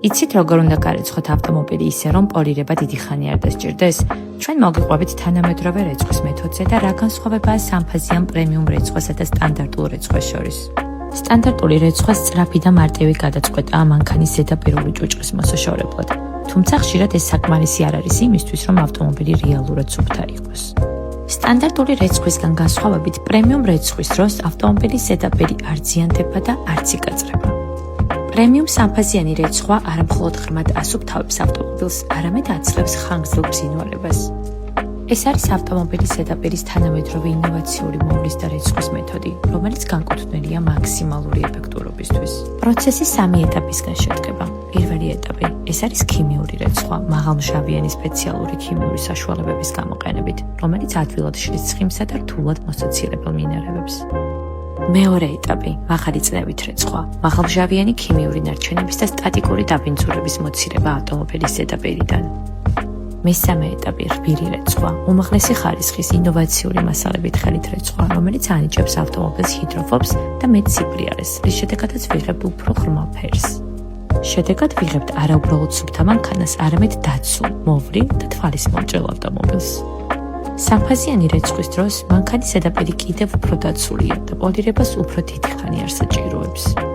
იცით როგორ უნდა გარეცხოთ ავტომობილი ისე, რომ პოლირება დიდი ხანი არ დასჭირდეს? ჩვენ მოგიყვებით თანამედროვე რეცხვის მეთოდზე და რა განსხვავებაა სამფაზიან პრემიუმ რეცხვასა და სტანდარტულ რეცხვას შორის. სტანდარტული რეცხვა სწრაფი და მარტივი გადაწყვეტაა მანქანის ზედაპირული ჭუჭყის მოსაშორებლად, თუმცა ხშირად ეს საკმარისი არ არის იმისთვის, რომ ავტომობილი რეალურად სუფთა იყოს. სტანდარტული რეცხვისგან განსხვავებით, პრემიუმ რეცხვის დროს ავტომობილის ზედაპირი არ ზიანდება და არც იკაწრება. პრემიუმ სამფაზიანი რეცხვა არა მხოლოდ ღრმად ასუფთავებს ავტომობილს, არამედ აძლევს ხანგრძლივ ბზინვარებას. ეს არის ავტომობილის ზედაპირის თანამედროვე ინოვაციური მოვლის და რეცხვის მეთოდი, რომელიც განკუთვნილია მაქსიმალური ეფექტურობისთვის. პროცესი 3 ეტაპისგან შედგება. პირველი ეტაპი, ეს არის ქიმიური რეცხვა, მაღალმჟავიანი სპეციალური ქიმიური საშუალებების გამოყენებით, რომელიც ადვილად შლის ცხიმსა და რთულად მოსაცირებელ მინერალებს. მეორე ეტაპი, მაღალი წნევით რეცხვა, მაღალმჟავიანი ქიმიური ნარჩენების და სტატიკური დაბინძურების მოცირება ავტომობილის ზედაპირიდან. მესამე ეტაპი, რბილი რეცხვა, უმაღლესი ხარისხის ინოვაციური მასალებით ხელით რეცხვა, რომელიც ანიჭებს ავტომობილს ჰიდროფობს და მეტ სიბრიარეს, რის შედეგადაც ვიღებთ უფრო ღრმა ფერს. შედეგად ვიღებთ არა უბრალოდ სუფთა მანქანას, არამედ დაცულ, მოვლილ და თვალის მომჭრელ ავტომობილს. სამფაზიანი რეცხვის დროს მანქანის ზედაპირი კიდევ უფრო დაცულია და პოლირებას უფრო დიდი ხანი არ საჭიროებს.